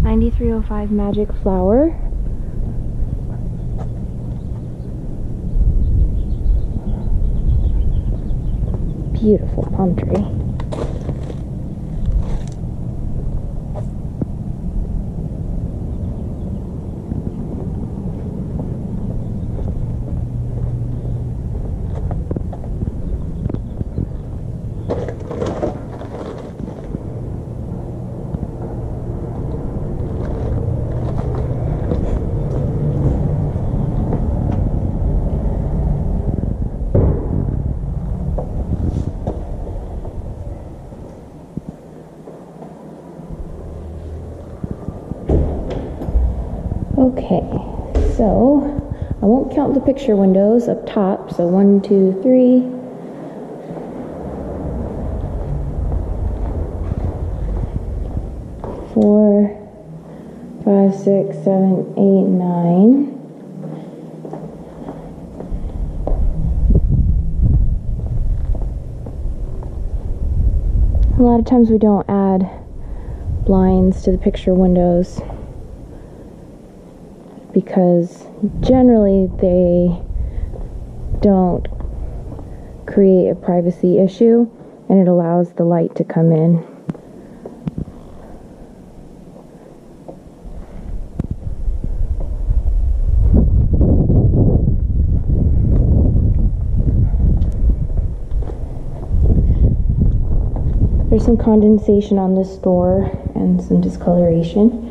9305 Magic Flower. Beautiful palm tree. Okay, so I won't count the picture windows up top. So 1, 2, 3. 4, 5, 6, 7, 8, 9. A lot of times we don't add blinds to the picture windows because generally they don't create a privacy issue and it allows the light to come in. There's some condensation on this door and some discoloration.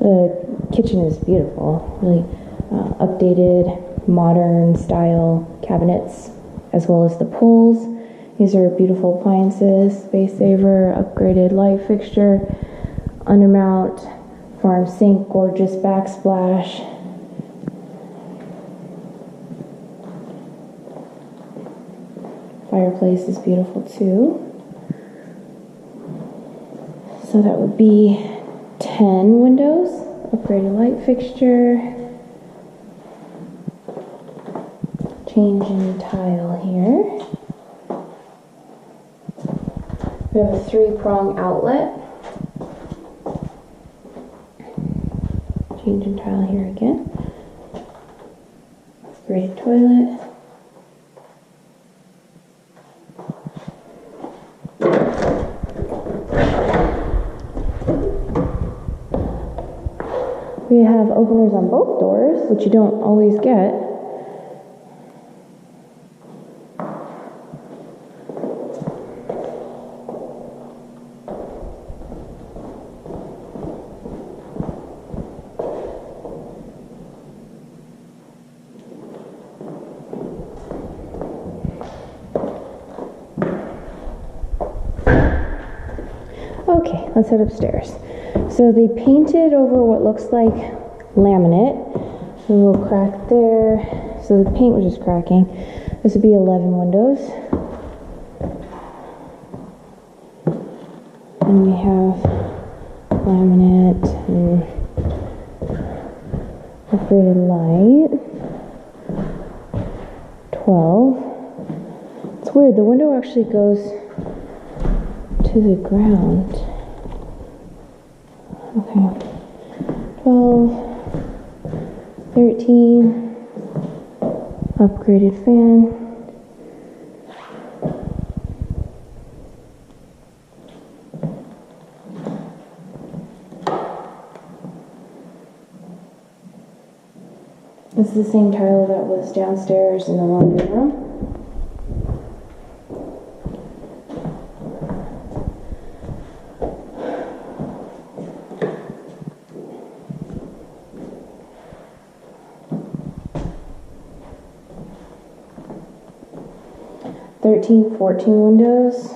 The kitchen is beautiful, really updated, modern style cabinets, as well as the pulls. These are beautiful appliances, space saver, upgraded light fixture, undermount, farm sink, gorgeous backsplash. Fireplace is beautiful too. So that would be 10 windows, upgraded light fixture, change in tile here. We have a 3-prong outlet. Change in tile here again. Upgraded toilet. We have openers on both doors, which you don't always get. Okay, let's head upstairs. So they painted over what looks like laminate. A little crack there. So the paint was just cracking. This would be 11 windows. And we have laminate and upgraded light. 12. It's weird, the window actually goes to the ground. Okay. 12, 13, upgraded fan. This is the same tile that was downstairs in the laundry room. Thirteen, 14 windows.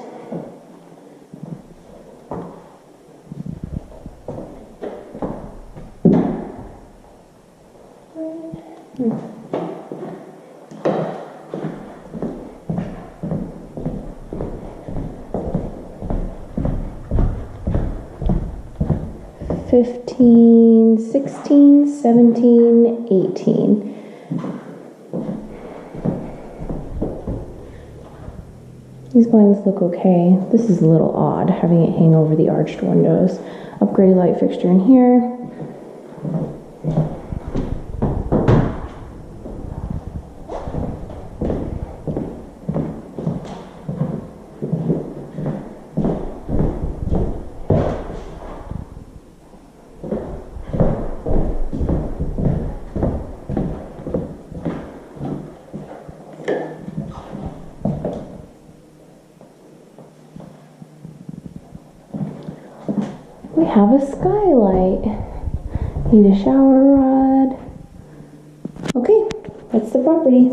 Fifteen, 16, 17, 18. These blinds look okay. This is a little odd, having it hang over the arched windows. Upgraded light fixture in here. We have a skylight. Need a shower rod. Okay, that's the property.